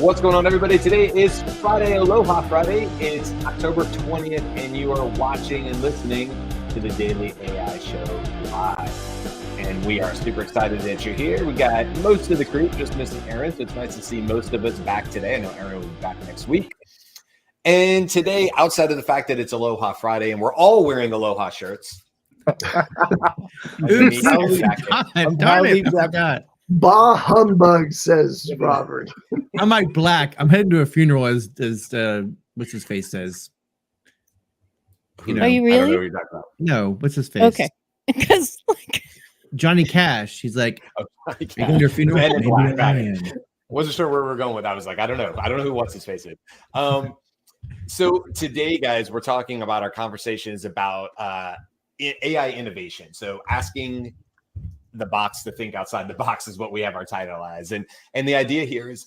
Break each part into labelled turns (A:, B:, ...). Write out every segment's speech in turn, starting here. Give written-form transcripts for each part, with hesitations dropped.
A: What's going on, everybody? Today is Friday, Aloha Friday. It's October 20th, and you are watching and listening to the Daily AI Show live. And we are super excited that you're here. We got most of the crew, just missing Aaron, so it's nice to see most of us back today. I know Aaron will be back next week. And today, outside of the fact that it's Aloha Friday and we're all wearing Aloha shirts.
B: Oops, darn it, I forgot.
C: Bah humbug, says Robert.
B: I'm like black. I'm heading to a funeral as what's his face says.
D: You know, are you really?
A: I don't know what you're talking about.
B: No, what's his face?
D: Okay. Because like
B: Johnny Cash. He's like, you going to a funeral?
A: Men in Black. I wasn't sure where we were going with that. I was like, I don't know. I don't know who what's his face is. So today, guys, we're talking about our conversations about AI innovation. So asking the box to think outside the box is what we have our title as. And the idea here is,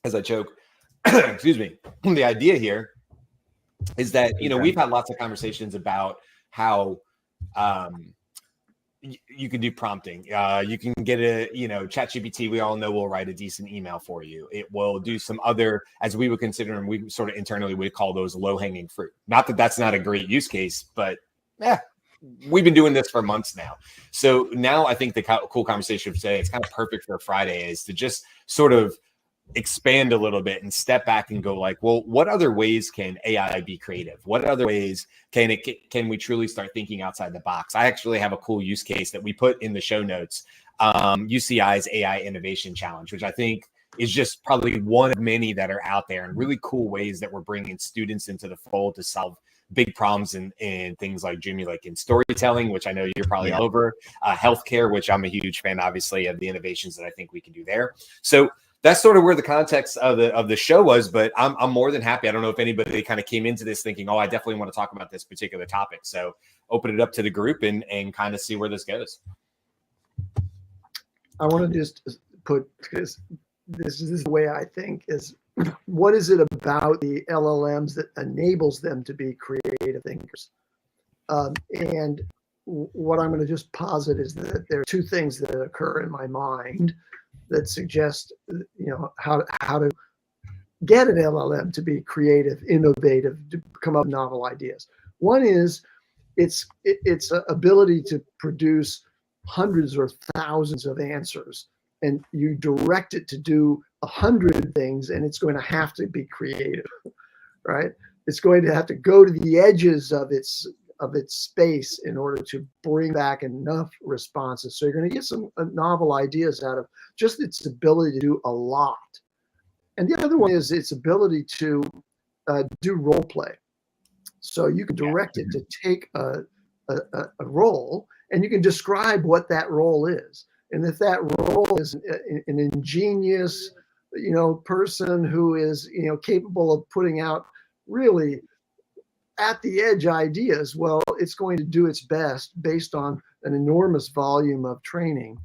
A: as I choke, excuse me, the idea here is that, you know, we've had lots of conversations about how you can do prompting. You can get a, you know, ChatGPT, we all know will write a decent email for you. It will do some other, as we would consider, and we sort of internally would call those low-hanging fruit. Not that that's not a great use case, but yeah. We've been doing this for months now. So now I think the cool conversation for today, it's kind of perfect for a Friday, is to just sort of expand a little bit and step back and go like, well, what other ways can AI be creative? What other ways can we truly start thinking outside the box? I actually have a cool use case that we put in the show notes, UCI's AI Innovation Challenge, which I think is just probably one of many that are out there, and really cool ways that we're bringing students into the fold to solve big problems in things like Jimmy, like in storytelling, which I know you're probably all over, healthcare, which I'm a huge fan, obviously, of the innovations that I think we can do there. So that's sort of where the context of the show was, but I'm more than happy. I don't know if anybody kind of came into this thinking, oh, I definitely want to talk about this particular topic. So open it up to the group and kind of see where this goes.
C: I want to just put, because this is the way I think, is what is it about the LLMs that enables them to be creative thinkers? And what I'm going to just posit is that there are two things that occur in my mind that suggest, you know, how to get an LLM to be creative, innovative, to come up with novel ideas. One is its ability to produce hundreds or thousands of answers, and you direct it to do 100 things, and it's going to have to be creative, right? It's going to have to go to the edges of its space in order to bring back enough responses. So you're going to get some novel ideas out of just its ability to do a lot. And the other one is its ability to do role play. So you can direct it to take a role, and you can describe what that role is. And if that role is an ingenious, you know, person who is, you know, capable of putting out really at the edge ideas, well, it's going to do its best based on an enormous volume of training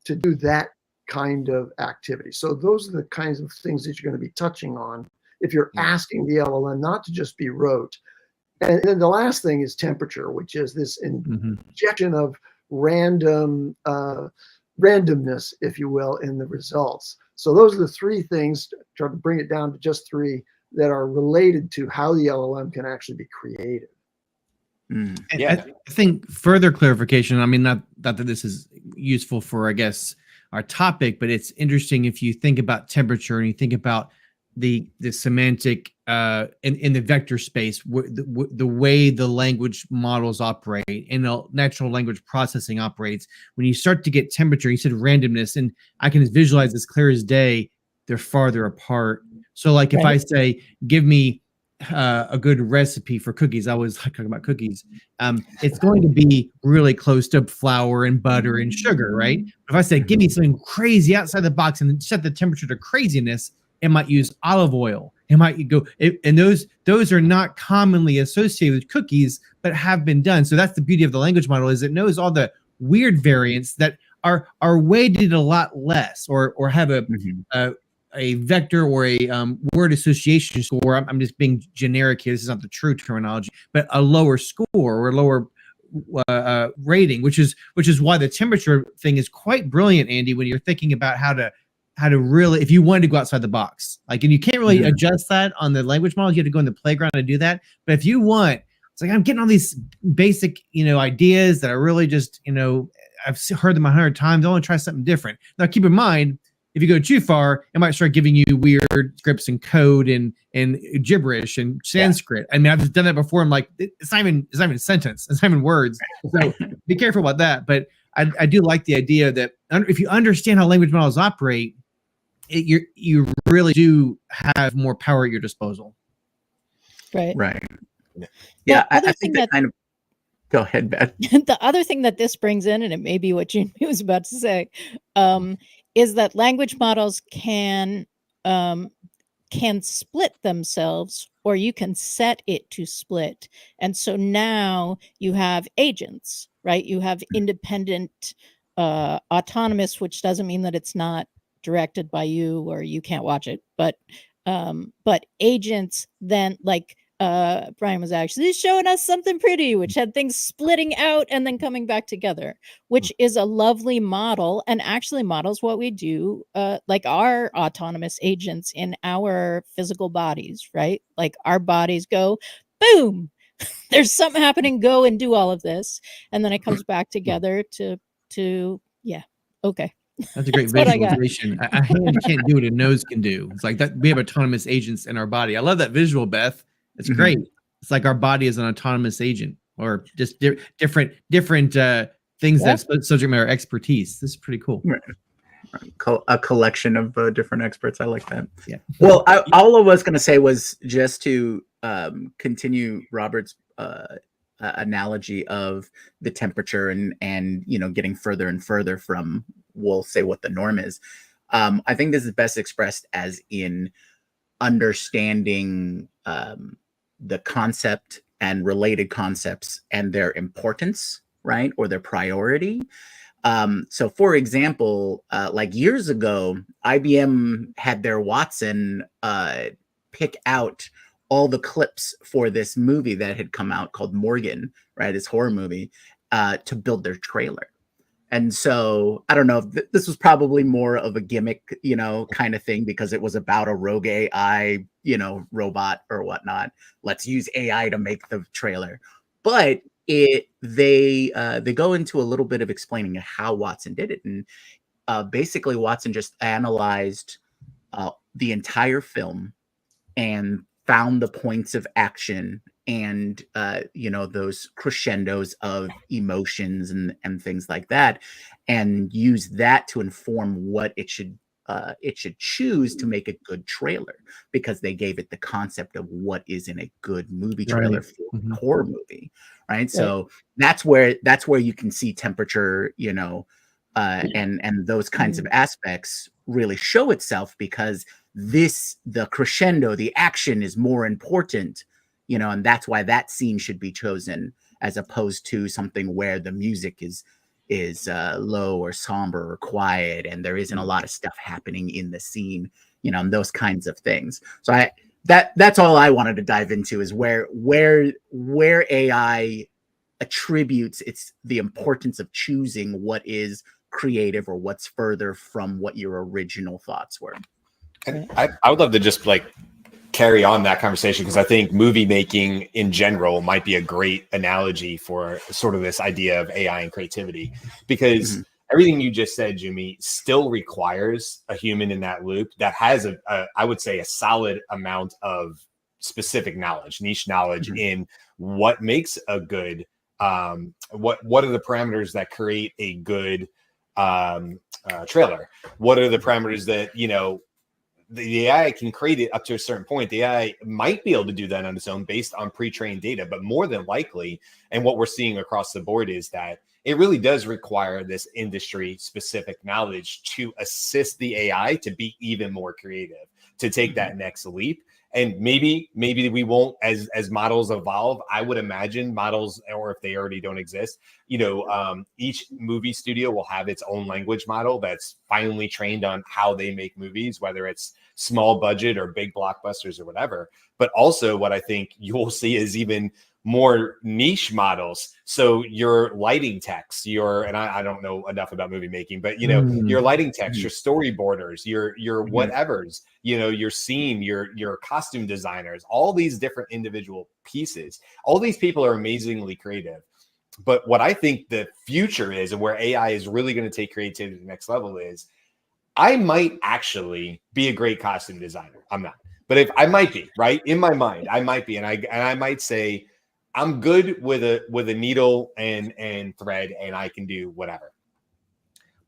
C: to do that kind of activity. So those are the kinds of things that you're going to be touching on if you're asking the LLM not to just be rote. And then the last thing is temperature, which is this injection of randomness, if you will, in the results. So those are the three things, try to bring it down to just three, that are related to how the LLM can actually be creative.
B: Yeah, I think further clarification, I mean, not that this is useful for, I guess, our topic, but it's interesting if you think about temperature and you think about the semantic in the vector space, the way the language models operate and the natural language processing operates. When you start to get temperature, you said randomness, and I can visualize as clear as day, they're farther apart. So like if I say, give me a good recipe for cookies, I was talking about cookies, it's going to be really close to flour and butter and sugar, right? If I say, give me something crazy outside the box and set the temperature to craziness, it might use olive oil. It might go, and those are not commonly associated with cookies, but have been done. So that's the beauty of the language model, is it knows all the weird variants that are weighted a lot less, or have a vector or a word association score. I'm just being generic here. This is not the true terminology, but a lower score or a lower rating, which is why the temperature thing is quite brilliant, Andy, when you're thinking about how to how to really, if you wanted to go outside the box, like, and you can't really adjust that on the language models. You have to go in the playground and do that. But if you want, it's like, I'm getting all these basic, ideas that are really just, I've heard them 100 times. I want to try something different. Now, keep in mind, if you go too far, it might start giving you weird scripts and code and gibberish and Sanskrit. I mean, I've done that before. I'm like, it's not even a sentence. It's not even words. So be careful about that. But I do like the idea that if you understand how language models operate, you really do have more power at your disposal.
D: Right.
E: Yeah, I think that kind of. Go ahead, Beth.
D: The other thing that this brings in, and it may be what Jimmy was about to say, is that language models can split themselves, or you can set it to split. And so now you have agents, right? You have independent, autonomous, which doesn't mean that it's not directed by you or you can't watch it, but agents then, like, Brian was actually showing us something pretty, which had things splitting out and then coming back together, which is a lovely model, and actually models what we do, like our autonomous agents in our physical bodies, right? Like our bodies go, boom, there's something happening, go and do all of this. And then it comes back together to yeah, okay.
B: That's a great visualization. A hand can't do what a nose can do. It's like that. We have autonomous agents in our body. I love that visual, Beth. It's great. It's like our body is an autonomous agent, or just different things that's subject matter expertise. This is pretty cool.
E: Right. A collection of different experts. I like that.
B: Yeah.
E: Well, all I was going to say was just to continue Robert's analogy of the temperature and getting further and further from, we'll say, what the norm is. I think this is best expressed as in understanding the concept and related concepts and their importance, right? Or their priority. So for example, like years ago, IBM had their Watson pick out all the clips for this movie that had come out called Morgan, right? This horror movie, to build their trailer. And so I don't know, this was probably more of a gimmick, kind of thing, because it was about a rogue AI, robot or whatnot. Let's use AI to make the trailer. But they go into a little bit of explaining how Watson did it. And basically Watson just analyzed the entire film and found the points of action and those crescendos of emotions and things like that, and use that to inform what it should choose to make a good trailer, because they gave it the concept of what is in a good movie trailer for a horror movie, right? So that's where you can see temperature, and those kinds of aspects really show itself, because the crescendo, the action is more important, and that's why that scene should be chosen, as opposed to something where the music is low or somber or quiet, and there isn't a lot of stuff happening in the scene, and those kinds of things. So that's all I wanted to dive into, is where AI attributes the importance of choosing what is creative or what's further from what your original thoughts were.
A: And I would love to just carry on that conversation, because I think movie making in general might be a great analogy for sort of this idea of AI and creativity, because everything you just said, Jimmy, still requires a human in that loop that has I would say a solid amount of specific knowledge, niche knowledge in what makes a good, what are the parameters that create a good trailer? What are the parameters that, the AI can create it up to a certain point. The AI might be able to do that on its own based on pre-trained data, but more than likely, and what we're seeing across the board, is that it really does require this industry specific knowledge to assist the AI to be even more creative, to take that next leap. And maybe we won't, as models evolve, I would imagine models, or if they already don't exist, each movie studio will have its own language model that's finally trained on how they make movies, whether it's small budget or big blockbusters or whatever. But also what I think you'll see is even more niche models. So your lighting techs, and I don't know enough about movie making, but your lighting techs, your storyboarders, your whatevers, your scene, your costume designers, all these different individual pieces. All these people are amazingly creative. But what I think the future is, and where AI is really going to take creativity to the next level, is I might actually be a great costume designer. I'm not, but if I might be, right in my mind, I might be, and I might say I'm good with a needle and thread, and I can do whatever.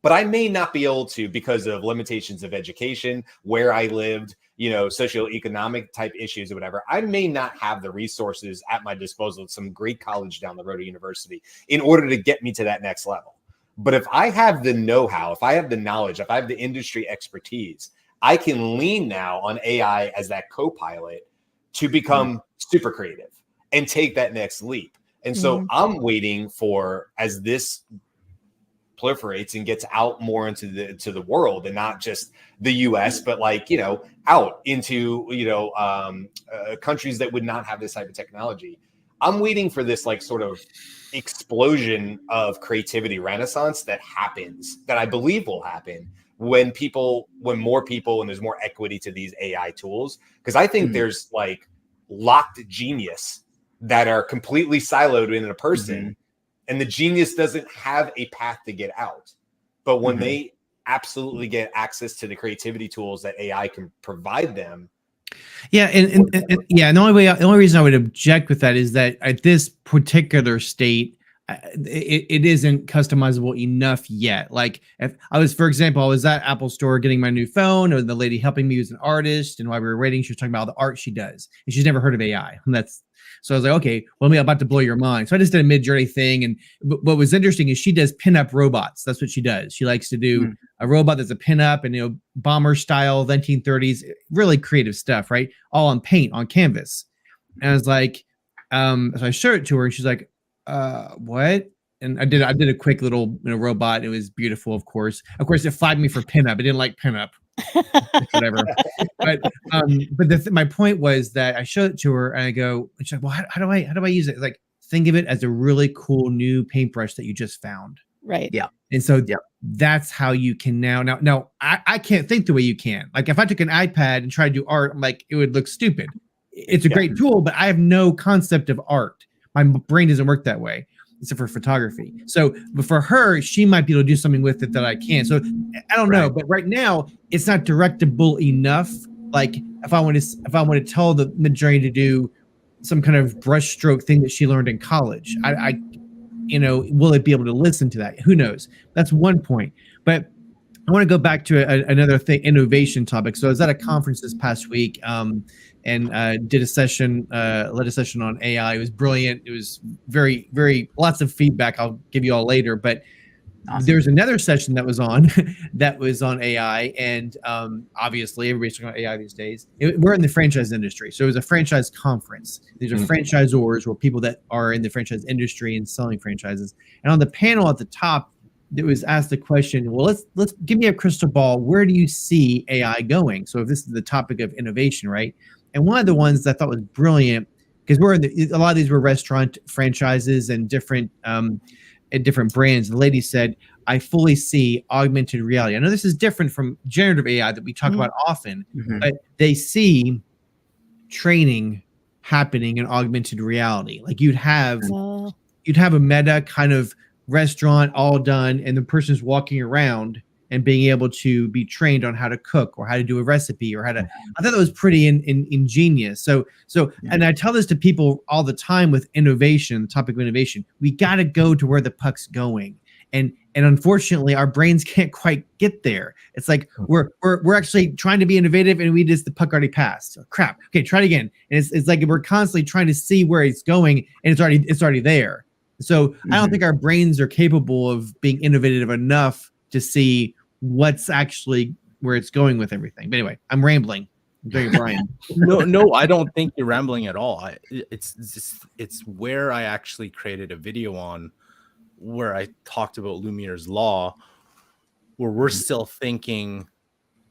A: But I may not be able to, because of limitations of education, where I lived, socioeconomic type issues or whatever. I may not have the resources at my disposal, some great college down the road or university, in order to get me to that next level. But if I have the know-how, if I have the knowledge, if I have the industry expertise, I can lean now on AI as that co-pilot to become super creative and take that next leap. And so I'm waiting for, as this proliferates and gets out more into the world, and not just the US, but out into countries that would not have this type of technology. I'm waiting for this sort of explosion of creativity renaissance that I believe will happen when more people, and there's more equity to these AI tools. Because I think there's locked genius that are completely siloed in a person, and the genius doesn't have a path to get out. But when they absolutely get access to the creativity tools that AI can provide them.
B: Yeah, and the only reason I would object with that is that at this particular state, it isn't customizable enough yet. Like, if I was, for example, I was at Apple Store getting my new phone, and the lady helping me was an artist, and while we were waiting, she was talking about all the art she does, and she's never heard of AI. So I was like, okay, well, I'm about to blow your mind. So I just did a Midjourney thing. And what was interesting is she does pinup robots. That's what she does. She likes to do a robot that's a pinup, and, bomber style, 1930s, really creative stuff, right? All on paint, on canvas. And I was like, so I showed it to her, and she's like, what? And I did a quick little robot. It was beautiful, of course. Of course, it flagged me for pinup. I didn't like pinup. Whatever. But my point was that I showed it to her, and I go, and she's like, well, how do I use it? Like, think of it as a really cool new paintbrush that you just found.
D: Right.
E: Yeah.
B: And so that's how you can now I can't think the way you can. Like, if I took an iPad and tried to do art, I'm like, it would look stupid. It's a great tool, but I have no concept of art. My brain doesn't work that way, except for photography. So, but for her, she might be able to do something with it that I can't. So I don't know, but right now it's not directable enough. Like, if I want to tell the Midjourney to do some kind of brushstroke thing that she learned in college, I will it be able to listen to that? Who knows? That's one point. But I want to go back to another thing, innovation topic. So I was at a conference this past week, and led a session on AI. It was brilliant. It was very, very lots of feedback. I'll give you all later. But there's another session that was on AI, and obviously everybody's talking about AI these days. We're in the franchise industry, so it was a franchise conference. These are franchisors, or people that are in the franchise industry and selling franchises. And on the panel at the top, it was asked the question, well, let's give me a crystal ball. Where do you see AI going? So if this is the topic of innovation, right? And one of the ones that I thought was brilliant, because a lot of these were restaurant franchises and different brands. The lady said, I fully see augmented reality. I know this is different from generative AI that we talk about often, but they see training happening in augmented reality. Like, you'd have a meta kind of restaurant all done, and the person's walking around and being able to be trained on how to cook or how to do a recipe or how to. I thought that was pretty ingenious. So, and I tell this to people all the time with innovation, the topic of innovation. We got to go to where the puck's going, and unfortunately, our brains can't quite get there. It's like we're actually trying to be innovative, and the puck already passed. So, crap. Okay, try it again. And it's like we're constantly trying to see where it's going, and it's already there. So I don't think our brains are capable of being innovative enough to see what's actually where it's going with everything. But anyway, I'm rambling. I'm doing it, Brian.
F: No, I don't think you're rambling at all. It's where I actually created a video on where I talked about Lumiere's law, where we're still thinking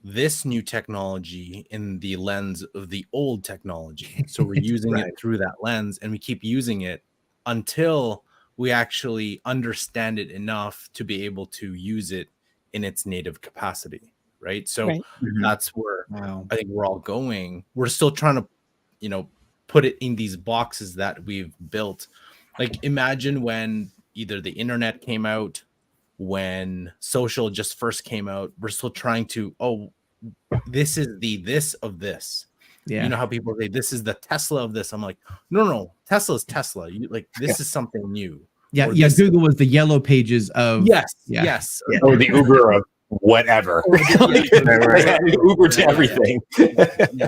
F: this new technology in the lens of the old technology. So we're using
E: Right.
F: it through that lens, and we keep using it until we actually understand it enough to be able to use it in its native capacity. Right. So
D: Right.
F: that's where
B: Wow.
F: I think we're all going. We're still trying to, you know, put it in these boxes that we've built. Like, imagine when either the internet came out, when social just first came out, we're still trying to, this is the this of this.
B: Yeah.
F: You know how people say this is the Tesla of this. I'm like, no, Tesla is Tesla. You like, this is something new.
B: Yeah.
F: Or
B: Yeah.
F: this-
B: Google was the yellow pages of.
F: Yes.
B: Yeah.
F: Yes.
E: Yeah.
A: Or the Uber of whatever.
E: Right.
A: Uber to
F: Yeah.
A: everything.
F: Yeah.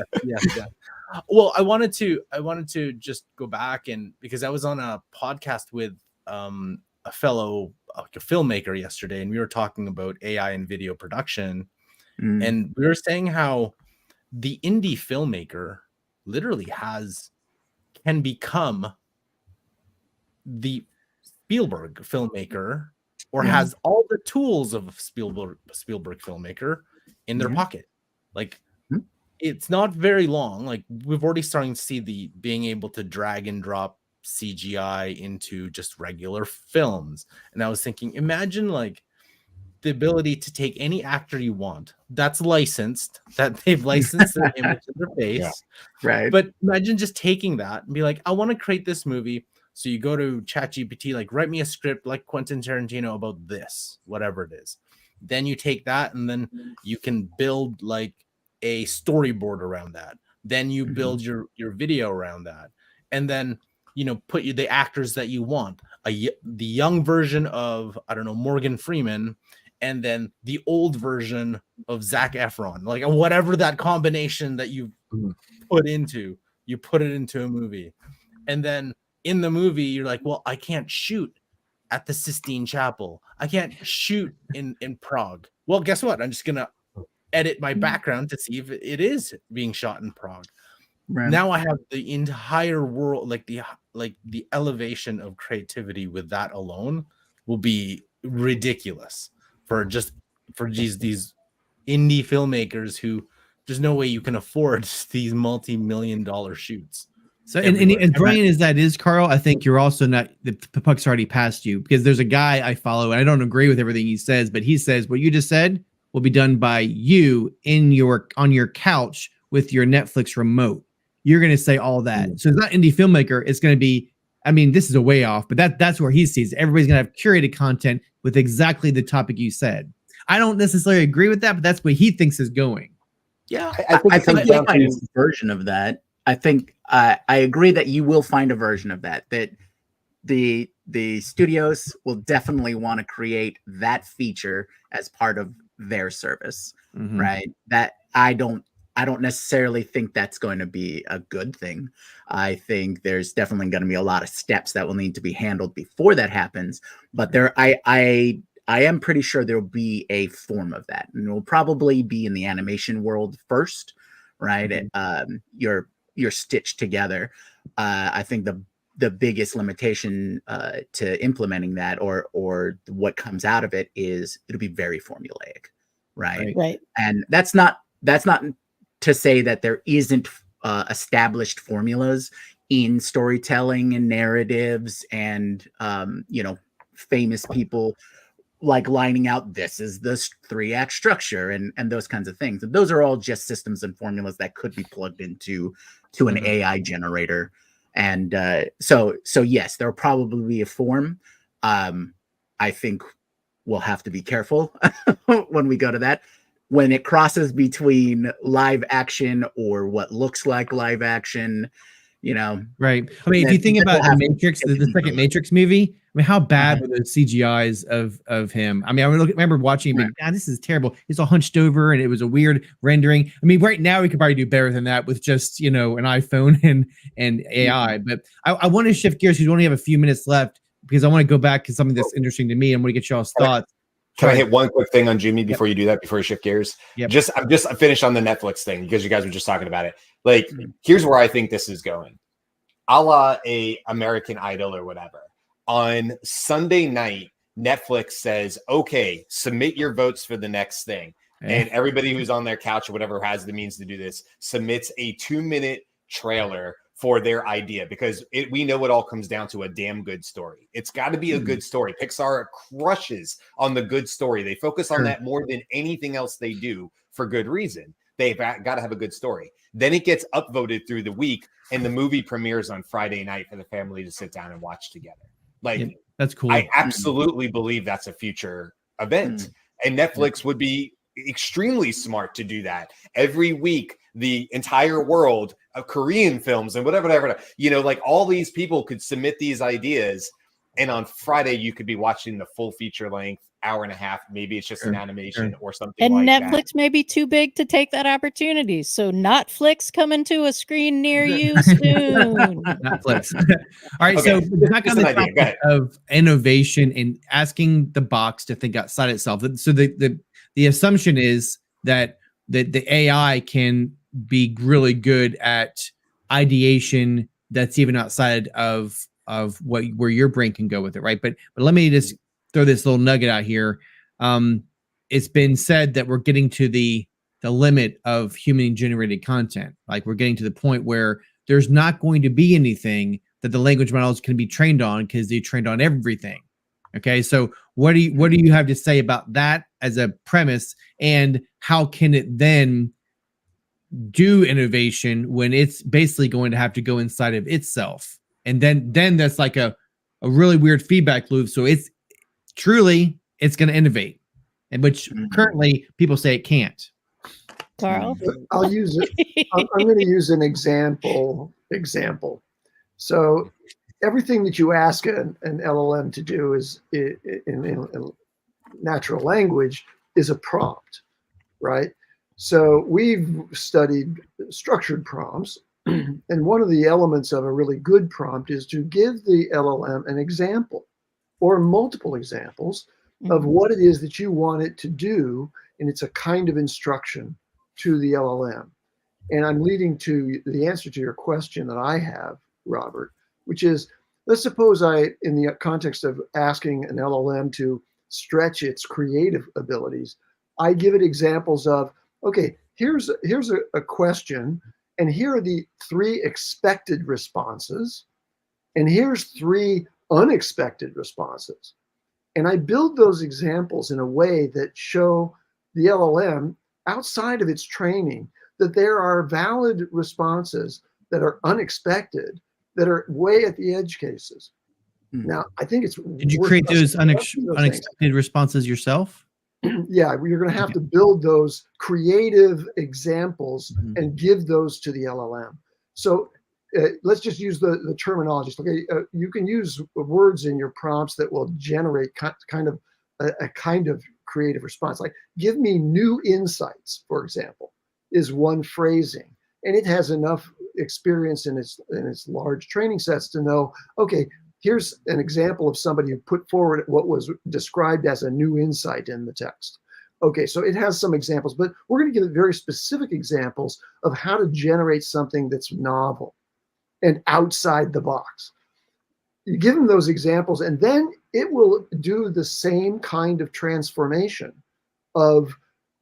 F: Well, I wanted to just go back, and because I was on a podcast with a fellow a filmmaker yesterday, and we were talking about AI and video production, and we were saying how the indie filmmaker literally can become the Spielberg filmmaker, or has all the tools of a Spielberg filmmaker in their pocket. Like, it's not very long. Like, we've already starting to see the being able to drag and drop CGI into just regular films. And I was thinking, imagine like the ability to take any actor you want that's licensed, that they've licensed their image of their face.
A: Yeah.
E: Right.
F: But imagine just taking that and be like, I want to create this movie. So you go to ChatGPT, like, write me a script like Quentin Tarantino about this, whatever it is. Then you take that, and then you can build like a storyboard around that. Then you build your video around that, and then, you know, put the actors that you want. The young version of, I don't know, Morgan Freeman, and then the old version of Zac Efron, like whatever that combination that you put into a movie. And then in the movie, you're like, well, I can't shoot at the Sistine Chapel. I can't shoot in Prague. Well, guess what? I'm just going to edit my background to see if it is being shot in Prague.
E: Right.
F: Now I have the entire world, like the elevation of creativity with that alone will be ridiculous for these indie filmmakers who there's no way you can afford these multi-million-dollar shoots.
B: So, and Brian, as that is, Carl, I think you're also not, the puck's already past you, because there's a guy I follow, and I don't agree with everything he says, but he says what you just said will be done by you on your couch with your Netflix remote. You're going to say all that. So it's not indie filmmaker. It's going to be, I mean, this is a way off, but that's where he sees it. Everybody's going to have curated content with exactly the topic you said. I don't necessarily agree with that, but that's where he thinks is going.
E: Yeah,
A: I think
E: you'll find a version of that. I think I agree that you will find a version of that. That the studios will definitely want to create that feature as part of their service, right? That I don't necessarily think that's going to be a good thing. I think there's definitely going to be a lot of steps that will need to be handled before that happens. But I am pretty sure there'll be a form of that, and it will probably be in the animation world first, right? You're stitched together. I think the biggest limitation to implementing that, or what comes out of it, is it'll be very formulaic, right?
D: Right.
E: And that's not to say that there isn't established formulas in storytelling and narratives, and famous people like lining out, this is the 3-act structure, and those kinds of things. And those are all just systems and formulas that could be plugged into an AI generator. And so yes, there'll probably be a form. I think we'll have to be careful when we go to that. When it crosses between live action or what looks like live action,
B: right? I mean, if you think about the Matrix, the second Matrix movie, I mean, how bad were those CGIs of him? I mean, I remember watching him, being, this is terrible. He's all hunched over, and it was a weird rendering. I mean, right now we could probably do better than that with just an iPhone and AI. But I want to shift gears because we only have a few minutes left, because I want to go back to something that's interesting to me. I'm going to get y'all's thoughts.
A: Can I hit one quick thing on Jimmy before you do that, before you shift gears?
B: Yep.
A: I'm just finished on the Netflix thing because you guys were just talking about it. Like, here's where I think this is going. A la a American Idol or whatever. On Sunday night, Netflix says, okay, submit your votes for the next thing. And everybody who's on their couch or whatever has the means to do this submits a 2-minute trailer for their idea, because we know it all comes down to a damn good story. It's got to be a good story. Pixar crushes on the good story. They focus on that more than anything else they do, for good reason. They've got to have a good story. Then it gets upvoted through the week, and the movie premieres on Friday night for the family to sit down and watch together. Like,
B: that's cool.
A: I absolutely believe that's a future event. And Netflix would be extremely smart to do that. Every week, the entire world of Korean films and whatever, like all these people could submit these ideas. And on Friday, you could be watching the full feature length, hour and a half. Maybe it's just an animation or something
D: and
A: like
D: Netflix
A: that.
D: may be too big to take that opportunity. So Netflix coming to a screen near you soon.
B: Netflix. All right. So back on the topic of innovation and asking the box to think outside itself. So the assumption is that the AI can be really good at ideation that's even outside of where your brain can go with it, right? But let me just throw this little nugget out here. It's been said that we're getting to the limit of human generated content. Like, we're getting to the point where there's not going to be anything that the language models can be trained on, because they trained on everything. Okay, so what do you have to say about that as a premise, and how can it then do innovation when it's basically going to have to go inside of itself? And then that's like a really weird feedback loop. So it's going to innovate, and which currently people say it can't.
D: Carl,
C: I'll use it. I'm going to use an example. So everything that you ask an LLM to do is in natural language is a prompt, right? So we've studied structured prompts, and one of the elements of a really good prompt is to give the LLM an example or multiple examples of what it is that you want it to do, and it's a kind of instruction to the LLM. And I'm leading to the answer to your question that I have, Robert, which is, let's suppose in the context of asking an LLM to stretch its creative abilities, I give it examples of, okay, here's a question, and here are the 3 expected responses, and here's 3 unexpected responses. And I build those examples in a way that show the LLM, outside of its training, that there are valid responses that are unexpected, that are way at the edge cases. Now, I think it's...
B: Did you create those unexpected responses yourself?
C: Yeah, you're going to have to build those creative examples and give those to the LLM. So let's just use the terminology. Okay, you can use words in your prompts that will generate kind of a kind of creative response. Like, give me new insights, for example, is one phrasing, and it has enough experience in its large training sets to know, okay, here's an example of somebody who put forward what was described as a new insight in the text. Okay, so it has some examples, but we're going to give it very specific examples of how to generate something that's novel and outside the box. You give them those examples, and then it will do the same kind of transformation of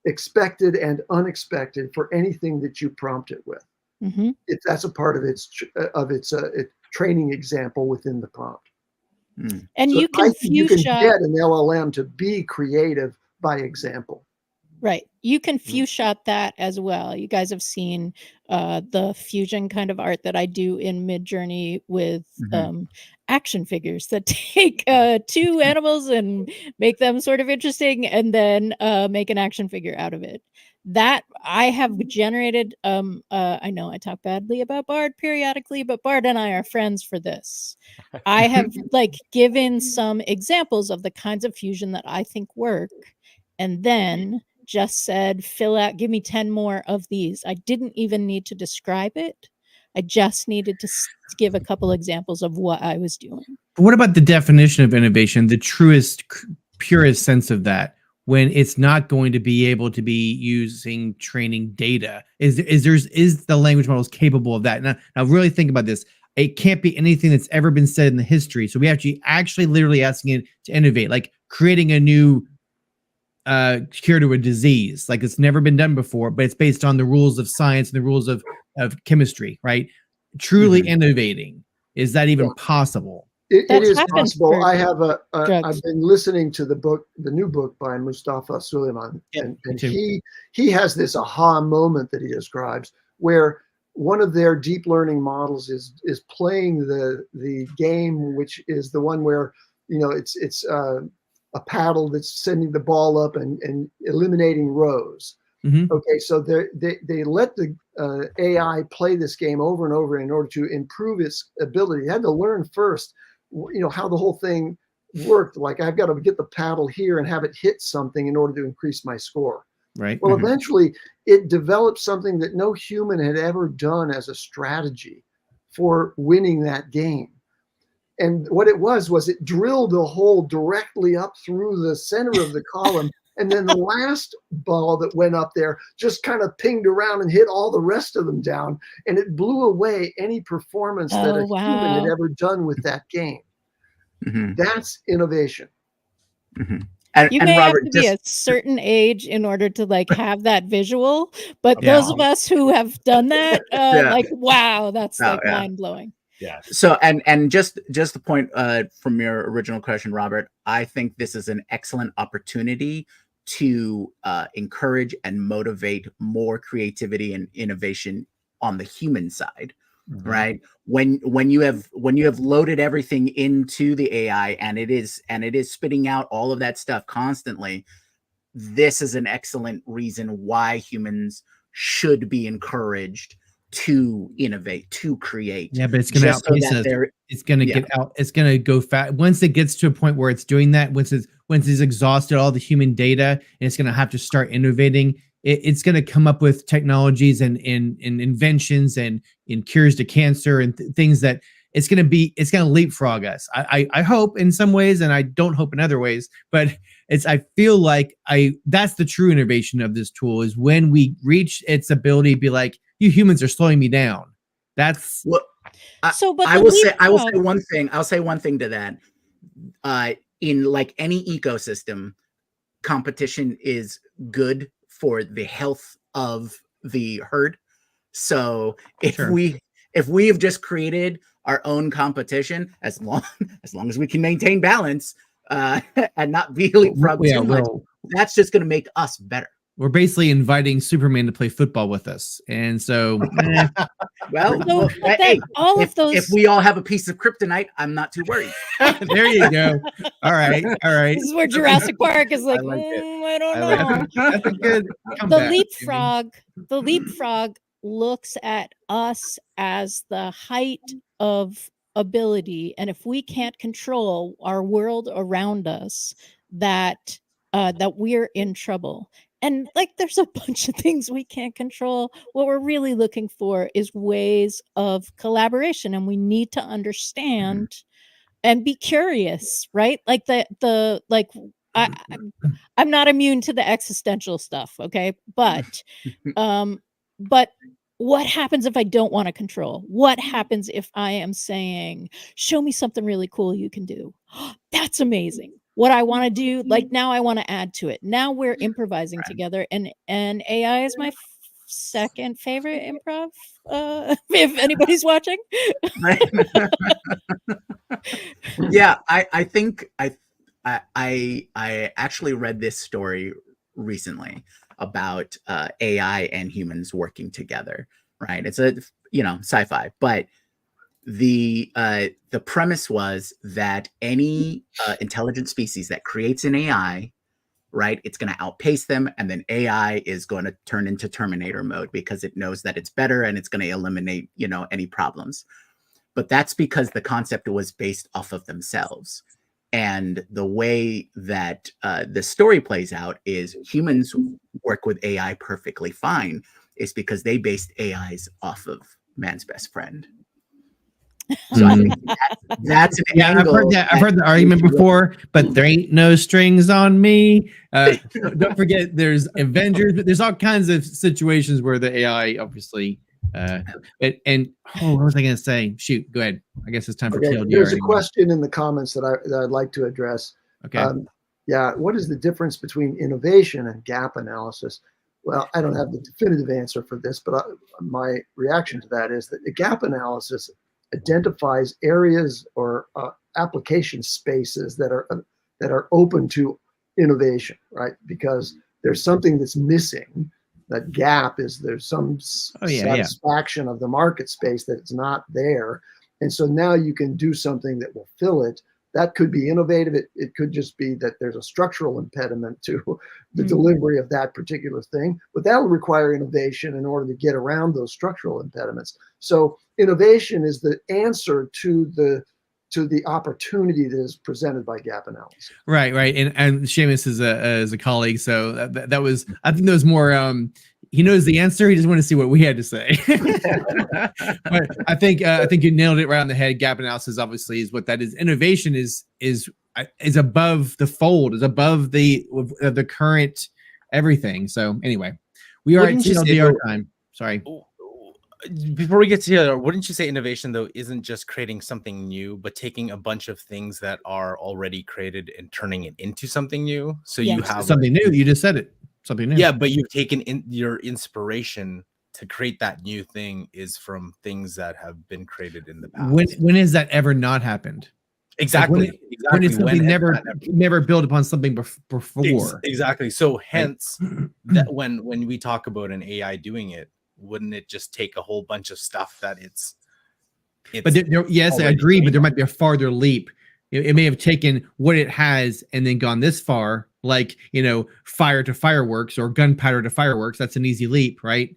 C: expected and unexpected for anything that you prompt it with. If that's a part of its training example within the prompt.
D: And
C: so
D: you can
C: get an LLM to be creative by example.
D: Right. You can few shot that as well. You guys have seen the fusion kind of art that I do in Midjourney with action figures that take 2 animals and make them sort of interesting, and then make an action figure out of it. That I have generated. I know I talk badly about Bard periodically, but Bard and I are friends for this. I have given some examples of the kinds of fusion that I think work, and then just said, give me 10 more of these. I didn't even need to describe it. I just needed to give a couple examples of what I was doing.
B: But what about the definition of innovation, the truest, purest sense of that, when it's not going to be able to be using training data? Is the language models capable of that? Now really think about this. It can't be anything that's ever been said in the history. So we have to actually literally asking it to innovate, like creating a new cure to a disease. Like it's never been done before, but it's based on the rules of science and the rules of chemistry, right? Truly innovating. Is that even possible?
C: It is
D: happened
C: possible.
D: for
C: I have
D: drugs.
C: I've been listening to the new book by Mustafa Suleiman, and he has this aha moment that he describes where one of their deep learning models is playing the game, which is the one where, you know, it's a paddle that's sending the ball up and eliminating rows. Okay, so they let the AI play this game over and over in order to improve its ability. It had to learn first, you know, how the whole thing worked. Like, I've got to get the paddle here and have it hit something in order to increase my score.
B: Right.
C: Well, eventually it developed something that no human had ever done as a strategy for winning that game. And what it was it drilled a hole directly up through the center of the column. And then the last ball that went up there just kind of pinged around and hit all the rest of them down. And it blew away any performance that a human had ever done with that game. That's innovation.
E: And,
D: you
E: and
D: may
E: Robert,
D: have to be a certain age in order to like have that visual, but those of us who have done that, like, wow, that's like mind blowing.
A: Yeah.
E: So and just the point from your original question, Robert, I think this is an excellent opportunity to encourage and motivate more creativity and innovation on the human side, right? When you have loaded everything into the AI and it is spitting out all of that stuff constantly, this is an excellent reason why humans should be encouraged to innovate, to create.
B: Yeah, but it's going to outpace us. It's going to get out. It's going to go fast. Once it gets to a point where it's doing that, once it's exhausted all the human data, and it's going to have to start innovating. It's going to come up with technologies and inventions and in cures to cancer and things that it's going to leapfrog us. I hope in some ways, and I don't hope in other ways, but I feel like that's the true innovation of this tool is when we reach its ability to be like, you humans are slowing me down. That's
E: I will say one thing. I'll say one thing to that. In like any ecosystem, competition is good for the health of the herd. So if we've just created our own competition, as long as we can maintain balance and not be leapfrogged too much, that's just going to make us better.
B: We're basically inviting Superman to play football with us, and so
E: if we all have a piece of kryptonite, I'm not too worried.
B: There you go. All right.
D: This is where Jurassic Park is like, I don't know.
B: That's a good comeback.
D: The leapfrog looks at us as the height of ability, and if we can't control our world around us, that we're in trouble. And like, there's a bunch of things we can't control. What we're really looking for is ways of collaboration, and we need to understand and be curious, right? Like I'm not immune to the existential stuff, okay? But what happens if I don't want to control? What happens if I am saying, show me something really cool you can do? That's amazing. What I want to do, like now I want to add to it. Now we're improvising together, and AI is my second favorite improv. If anybody's watching.
E: Yeah, I think I actually read this story recently about AI and humans working together. Right, it's a sci-fi, but the premise was that any intelligent species that creates an AI, right, it's going to outpace them, and then AI is going to turn into Terminator mode because it knows that it's better and it's going to eliminate any problems. But that's because the concept was based off of themselves. And the way that the story plays out is humans work with AI perfectly fine is because they based AIs off of man's best friend. So I think that's an angle.
B: I've heard the argument before, but there ain't no strings on me. Don't forget, there's Avengers, but there's all kinds of situations where the AI obviously. What was I going to say? Shoot, go ahead. I guess it's time for TLDR.
C: There's a question in the comments that I'd like to address.
B: Okay.
C: Yeah, what is the difference between innovation and gap analysis? Well, I don't have the definitive answer for this, but my reaction to that is that the gap analysis identifies areas or application spaces that are open to innovation, right? Because there's something that's missing. That gap is there's some satisfaction of the market space that it's not there, and so now you can do something that will fill it. That could be innovative. It could just be that there's a structural impediment to the delivery of that particular thing, but that'll require innovation in order to get around those structural impediments. So innovation is the answer to the opportunity that is presented by gap analysis.
B: Right. And Seamus is a colleague, so that was, I think, that was more. He knows the answer. He just wanted to see what we had to say. But I think you nailed it right on the head. Gap analysis obviously is what that is. Innovation is above the fold, is above the current everything. So anyway, we are at TLDR time. Sorry.
F: Before we get to the other, wouldn't you say innovation though isn't just creating something new, but taking a bunch of things that are already created and turning it into something new? So you have
B: something new. You just said it. Something new.
F: Yeah, but you've taken your inspiration to create that new thing is from things that have been created in the past.
B: When has that ever not happened?
F: Exactly.
B: When is something never built upon something before?
F: Exactly. So hence that when we talk about an AI doing it, wouldn't it just take a whole bunch of stuff that it's
B: but yes, I agree, but there might be a farther leap. It may have taken what it has and then gone this far, like, fire to fireworks or gunpowder to fireworks. That's an easy leap, right?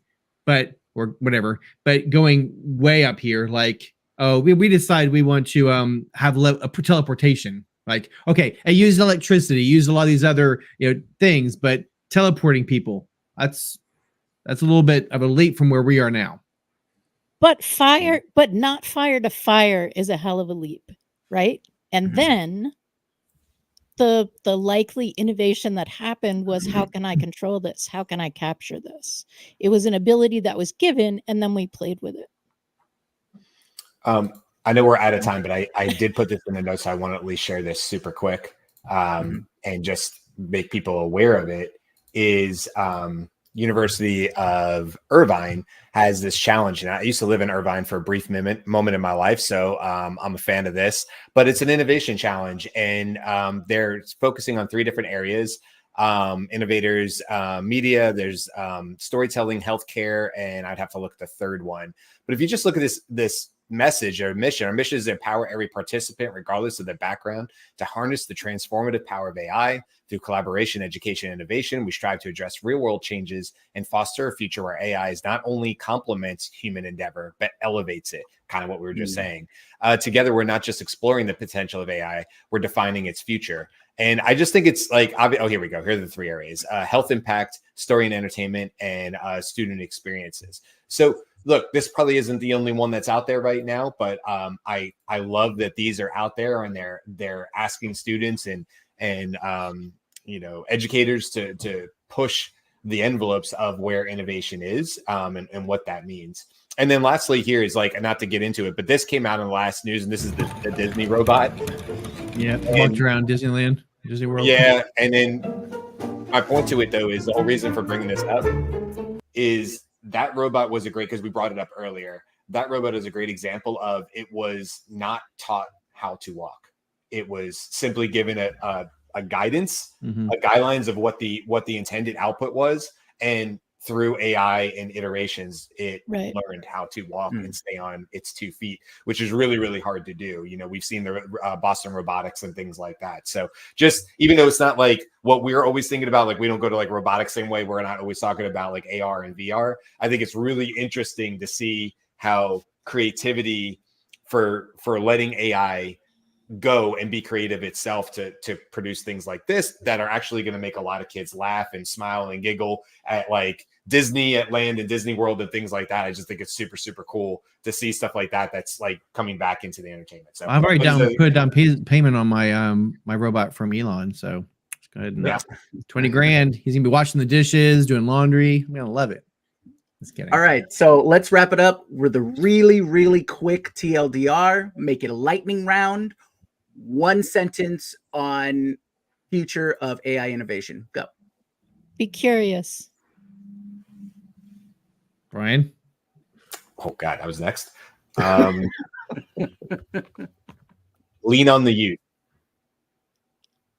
B: Or whatever. But going way up here, like, oh, we decide we want to have a teleportation. Like, okay, I use electricity, use a lot of these other things, but teleporting people, that's a little bit of a leap from where we are now.
D: But not fire to fire is a hell of a leap, right? And then the likely innovation that happened was, how can I control this? How can I capture this? It was an ability that was given, and then we played with it.
A: I know we're out of time, but I did put this in the notes, so I want to at least share this super quick and just make people aware of it. Is University of Irvine has this challenge, and I used to live in Irvine for a brief moment in my life, so I'm a fan of this. But it's an innovation challenge, and they're focusing on 3 different areas: innovators, media, there's storytelling, healthcare, and I'd have to look at the third one. But if you just look at this message or mission, our mission is to empower every participant, regardless of their background, to harness the transformative power of AI through collaboration, education, and innovation. We strive to address real-world changes and foster a future where AI is not only complements human endeavor, but elevates it. Kind of what we were just saying. Together, we're not just exploring the potential of AI, we're defining its future. And I just think it's like, oh, here we go. Here are the 3 areas: health impact, story and entertainment, and student experiences. So look, this probably isn't the only one that's out there right now, but I love that these are out there, and they're asking students and educators to push the envelopes of where innovation is and what that means. And then lastly here is, like, not to get into it, but this came out in the last news, and this is the Disney robot.
B: Yeah, walked around Disneyland, Disney World.
A: Yeah, and then my point to it, though, is the whole reason for bringing this up is that robot was because we brought it up earlier. That robot is a great example of, it was not taught how to walk. It was simply given a guidance, a guidelines of what the intended output was, and through AI and iterations, it learned how to walk and stay on its 2 feet, which is really, really hard to do. We've seen the Boston Robotics and things like that. So just, even though it's not like what we're always thinking about, like we don't go to like robotics same way, we're not always talking about like AR and VR. I think it's really interesting to see how creativity for letting AI go and be creative itself to produce things like this that are actually going to make a lot of kids laugh and smile and giggle at like Disney at Land and Disney World and things like that. I just think it's super, super cool to see stuff like that that's like coming back into the entertainment. So
B: I've already put down payment on my my robot from Elon, so let's go ahead and 20 grand. He's gonna be washing the dishes, doing laundry. I'm gonna love it. Just kidding.
E: All right, so let's wrap it up with a really, really quick TLDR. Make it a lightning round. 1 sentence on future of AI innovation? Go.
D: Be curious.
B: Brian.
A: Oh God, I was next. Lean on the youth.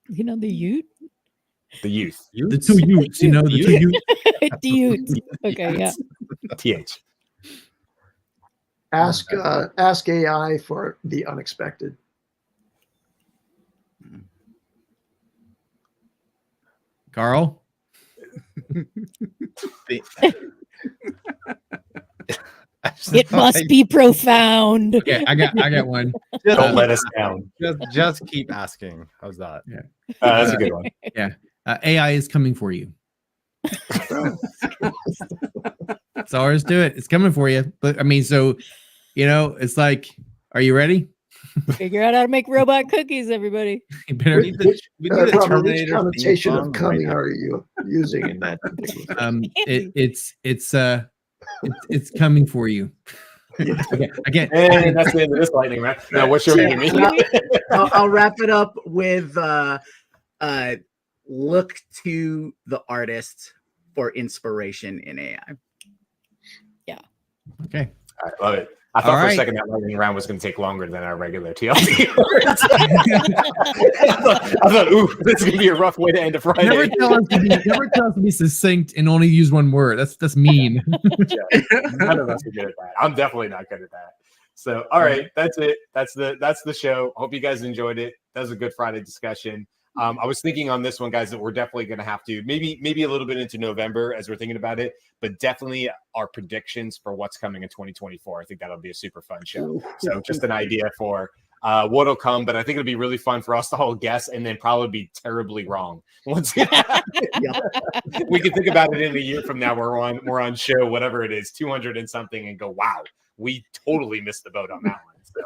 D: You know the Ute?
A: The youth.
B: The two Utes, the two Utes.
D: The Ute. Okay, yeah.
A: TH.
C: Ask AI for the unexpected.
B: Carl.
D: It must be profound.
B: Okay, I got one.
A: Don't let us down.
F: Just keep asking. How's that?
A: That's a good one.
B: AI is coming for you. That's all there is to it. It's coming for you. But I mean, so it's like, are you ready?
D: Figure out how to make robot cookies, everybody.
B: You better.
C: Which connotation of coming are you using in that particular?
B: It's coming for you. Okay, again,
A: And that's the end of this lightning round. Now, what's your meaning?
E: I'll wrap it up with look to the artist for inspiration in AI.
B: okay.
A: I love it. I thought
B: All
A: for a
B: right.
A: second that lightning round was going to take longer than our regular TLC. I thought, ooh, this is going to be a rough way to end a Friday.
B: Never tell us to be succinct and only use one word. That's mean.
A: Yeah, none of us are good at that. I'm definitely not good at that. So, all right, that's it. That's the show. Hope you guys enjoyed it. That was a good Friday discussion. I was thinking on this one, guys, that we're definitely going to have to maybe a little bit into November as we're thinking about it, but definitely our predictions for what's coming in 2024. I think that'll be a super fun show. So just an idea for what'll come, but I think it'll be really fun for us to all guess and then probably be terribly wrong. Once we can think about it in a year from now. We're on show, whatever it is, 200 and something, and go, wow, we totally missed the boat on that one. So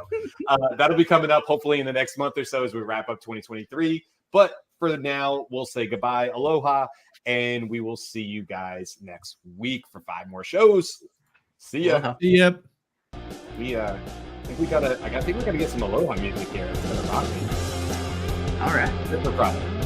A: that'll be coming up hopefully in the next month or so as we wrap up 2023. But for now, we'll say goodbye, aloha, and we will see you guys next week for 5 more shows. See ya.
E: Aloha.
B: Yep.
A: I think we gotta get some aloha music here.
E: All right.
A: Different Friday.